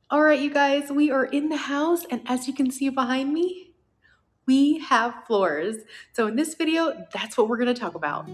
All right, you guys, we are in the house, and as you can see behind me, we have floors. So in this video, that's what we're going to talk about.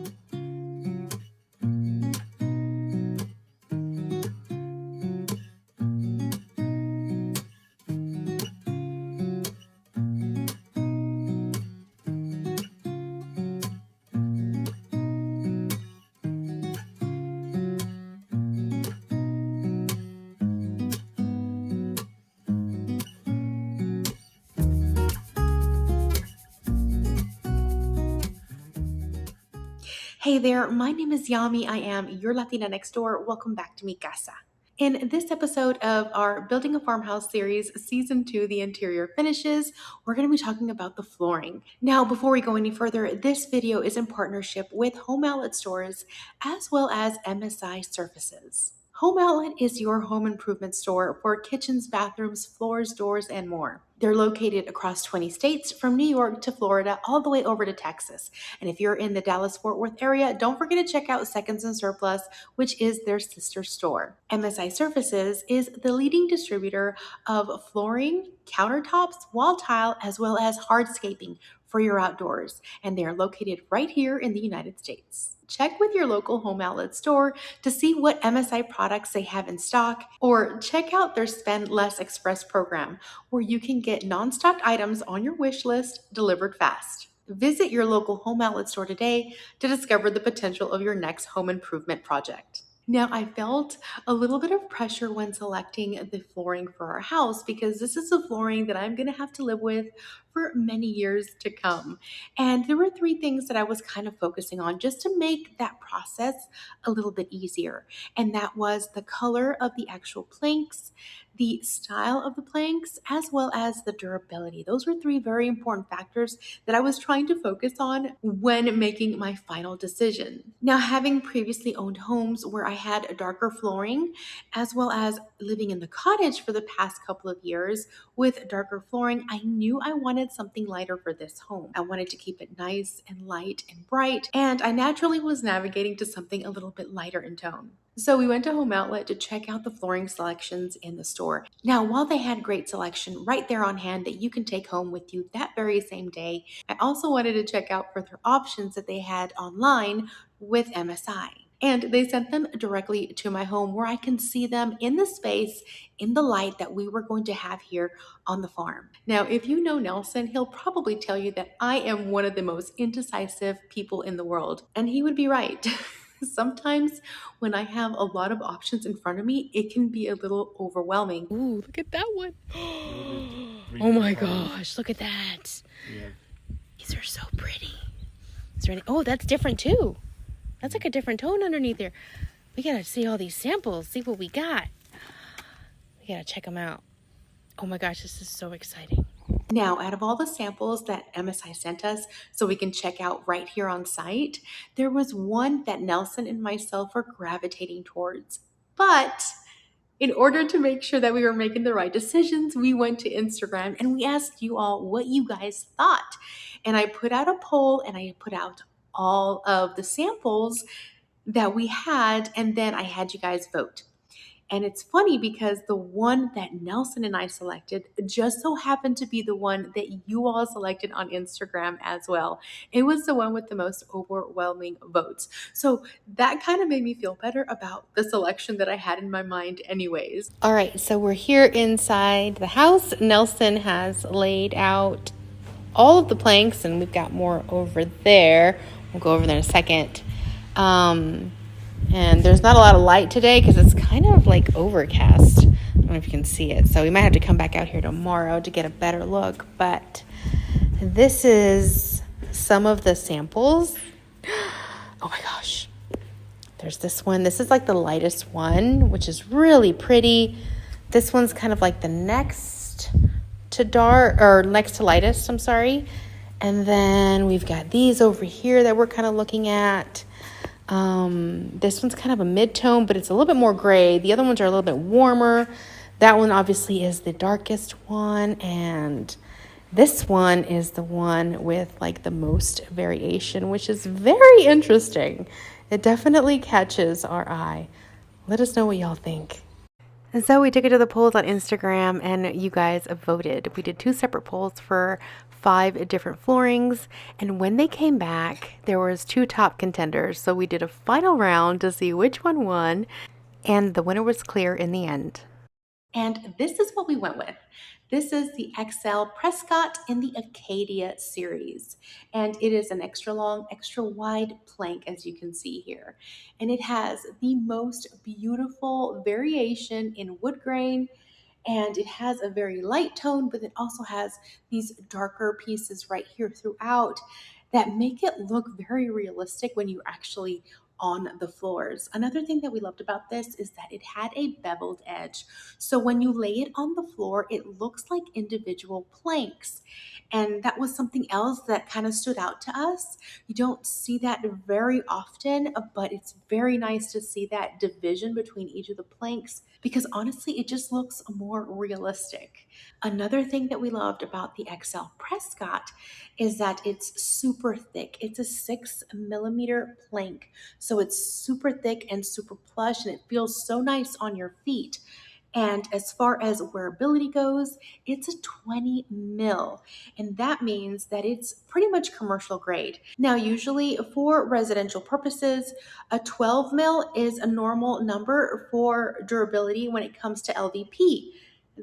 Hey there, my name is Yami. I am your Latina next door. Welcome back to Mi Casa. In this episode of our Building a Farmhouse series, Season 2, The Interior Finishes, we're going to be talking about the flooring. Now, before we go any further, this video is in partnership with home outlet stores as well as MSI Surfaces. Home Outlet is your home improvement store for kitchens, bathrooms, floors, doors, and more. They're located across 20 states, from New York to Florida, all the way over to Texas. And if you're in the Dallas-Fort Worth area, don't forget to check out Seconds and Surplus, which is their sister store. MSI Surfaces is the leading distributor of flooring, countertops, wall tile, as well as hardscaping for your outdoors. And they are located right here in the United States. Check with your local home outlet store to see what MSI products they have in stock, or check out their Spend Less Express program, where you can get non-stock items on your wish list delivered fast. Visit your local home outlet store today to discover the potential of your next home improvement project. Now, I felt a little bit of pressure when selecting the flooring for our house because this is the flooring that I'm going to have to live with for many years to come. And there were three things that I was kind of focusing on just to make that process a little bit easier. And that was the color of the actual planks, the style of the planks, as well as the durability. Those were three very important factors that I was trying to focus on when making my final decision. Now, having previously owned homes where I had a darker flooring, as well as living in the cottage for the past couple of years with darker flooring, I knew I wanted something lighter for this home. I wanted to keep it nice and light and bright, and I naturally was navigating to something a little bit lighter in tone. So we went to Home Outlet to check out the flooring selections in the store. Now, while they had great selection right there on hand that you can take home with you that very same day, I also wanted to check out further options that they had online with MSI. And they sent them directly to my home where I can see them in the space, in the light that we were going to have here on the farm. Now, if you know Nelson, he'll probably tell you that I am one of the most indecisive people in the world. And he would be right. Sometimes when I have a lot of options in front of me, it can be a little overwhelming. Ooh, look at that one. Oh my gosh, look at that. Yeah. These are so pretty. Is there any? Oh, that's different too. That's like a different tone underneath there. We gotta see all these samples, see what we got. We gotta check them out. Oh my gosh, this is so exciting. Now, out of all the samples that MSI sent us so we can check out right here on site, there was one that Nelson and myself were gravitating towards. But in order to make sure that we were making the right decisions, we went to Instagram and we asked you all what you guys thought. And I put out a poll and I put out all of the samples that we had, and then I had you guys vote. And it's funny because the one that Nelson and I selected just so happened to be the one that you all selected on Instagram as well. It was the one with the most overwhelming votes. So that kind of made me feel better about the selection that I had in my mind anyways. All right, so we're here inside the house. Nelson has laid out all of the planks, and we've got more over there. We'll go over there in a second. And there's not a lot of light today because it's kind of like overcast. I don't know if you can see it. So we might have to come back out here tomorrow to get a better look. But this is some of the samples. Oh my gosh. There's this one. This is like the lightest one, which is really pretty. This one's kind of like the next to dark, or next to lightest, I'm sorry. And then we've got these over here that we're kind of looking at. This one's kind of a mid-tone, but it's a little bit more gray. The other ones are a little bit warmer. That one obviously is the darkest one, and this one is the one with like the most variation, which is very interesting. It definitely catches our eye. Let us know what y'all think. And so we took it to the polls on Instagram and you guys voted. We did 2 separate polls for 5 different floorings, and when they came back, there was 2 top contenders. So we did a final round to see which one won, and the winner was clear in the end. And this is what we went with. This is the XL Prescott in the Acadia series. And it is an extra long, extra wide plank, as you can see here. And it has the most beautiful variation in wood grain, and it has a very light tone, but it also has these darker pieces right here throughout that make it look very realistic when you're actually on the floors. Another thing that we loved about this is that it had a beveled edge. So when you lay it on the floor, it looks like individual planks. And that was something else that kind of stood out to us. You don't see that very often, but it's very nice to see that division between each of the planks because honestly, it just looks more realistic. Another thing that we loved about the XL Prescott is that it's super thick. It's a 6 millimeter plank, so it's super thick and super plush, and it feels so nice on your feet. And as far as wearability goes, it's a 20 mil, and that means that it's pretty much commercial grade. Now, usually for residential purposes, a 12 mil is a normal number for durability when it comes to LVP.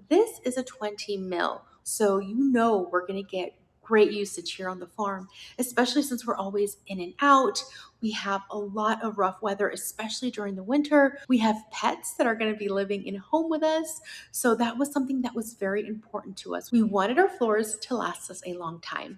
This is a 20 mil, so you know we're going to get great usage here on the farm, especially since we're always in and out. We have a lot of rough weather, especially during the winter. We have pets that are going to be living in home with us. So that was something that was very important to us. We wanted our floors to last us a long time.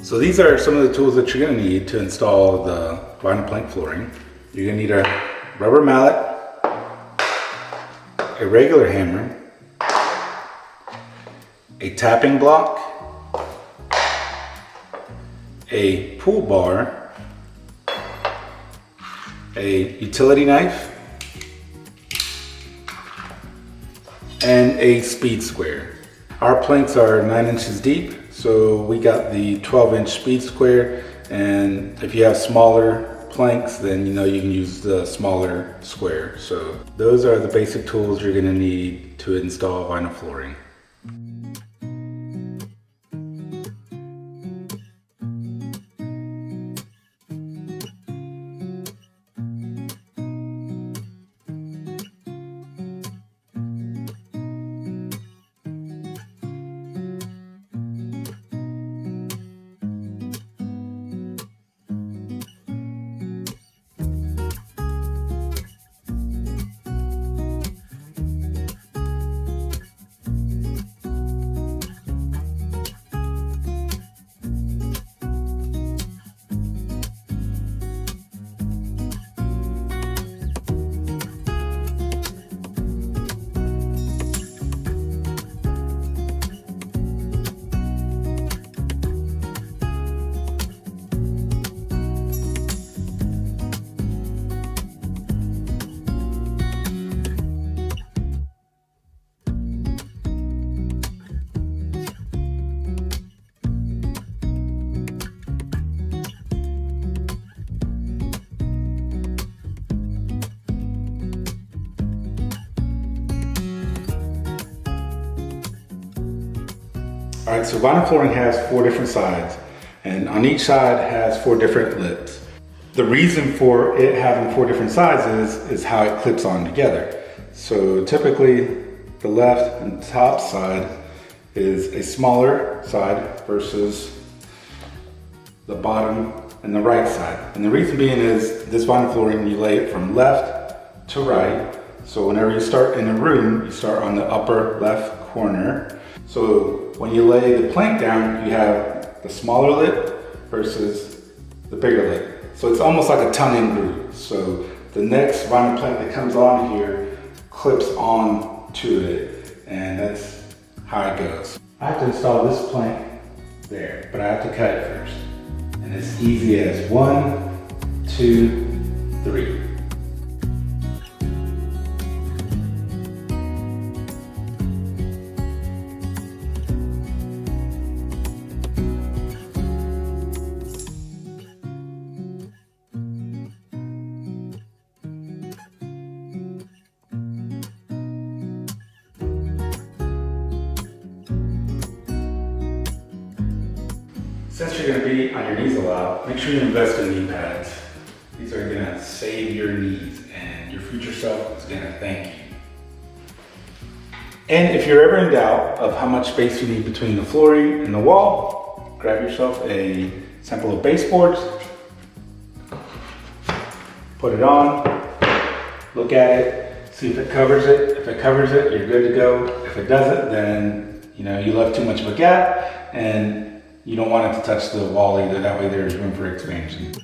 So these are some of the tools that you're going to need to install the vinyl plank flooring. You're going to need a rubber mallet, a regular hammer, a tapping block, a pull bar, a utility knife, and a speed square. Our planks are 9 inches deep, so we got the 12-inch speed square, and if you have smaller planks, then you know you can use the smaller square. So those are the basic tools you're going to need to install vinyl flooring. All right, so vinyl flooring has 4 different sides, and on each side has 4 different lips. The reason for it having 4 different sides is how it clips on together. So typically, the left and top side is a smaller side versus the bottom and the right side. And the reason being is this vinyl flooring, you lay it from left to right. So whenever you start in a room, you start on the upper left corner. So when you lay the plank down, you have the smaller lip versus the bigger lip. So it's almost like a tongue and groove. So the next vinyl plank that comes on here clips on to it, and that's how it goes. I have to install this plank there, but I have to cut it first. And it's easy as 1, 2, 3. Since you're going to be on your knees a lot, make sure you invest in knee pads. These are going to save your knees, and your future self is going to thank you. And if you're ever in doubt of how much space you need between the flooring and the wall, grab yourself a sample of baseboards, put it on, look at it, see if it covers it. If it covers it, you're good to go. If it doesn't, then you left too much of a gap, and you don't want it to touch the wall either. That way there's room for expansion.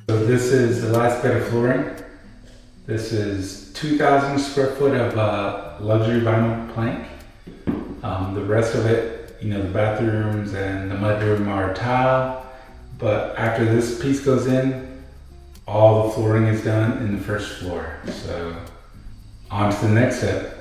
So this is the last bed of flooring. This is 2,000 square foot of luxury vinyl plank. The rest of it, the bathrooms and the mudroom are tile. But after this piece goes in, all the flooring is done in the first floor. So on to the next step.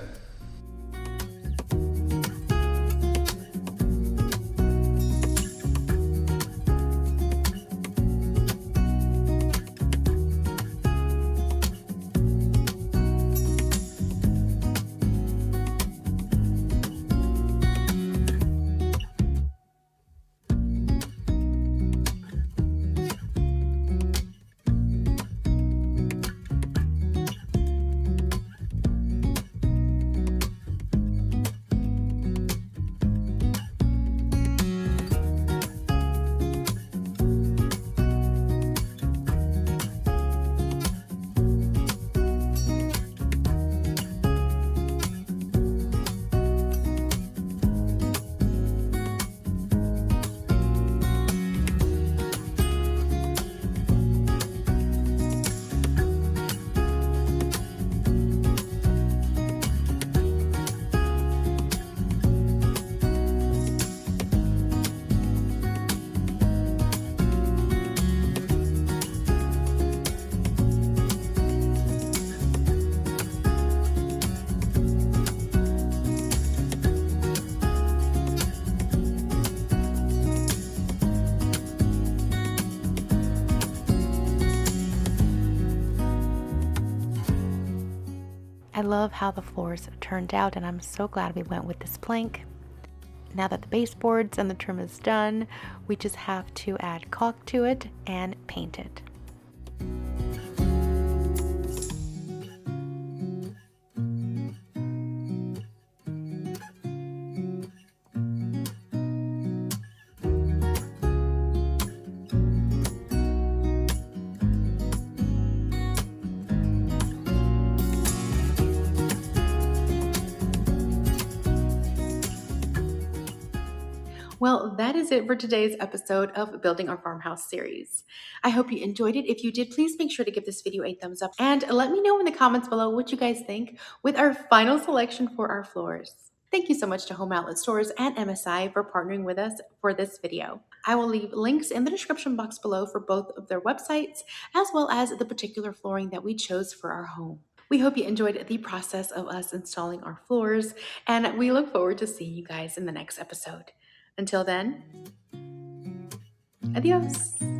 I love how the floors turned out, and I'm so glad we went with this plank. Now that the baseboards and the trim is done, we just have to add caulk to it and paint it. Well, that is it for today's episode of Building Our Farmhouse series. I hope you enjoyed it. If you did, please make sure to give this video a thumbs up and let me know in the comments below what you guys think with our final selection for our floors. Thank you so much to Home Outlet Stores and MSI for partnering with us for this video. I will leave links in the description box below for both of their websites, as well as the particular flooring that we chose for our home. We hope you enjoyed the process of us installing our floors, and we look forward to seeing you guys in the next episode. Until then, adios.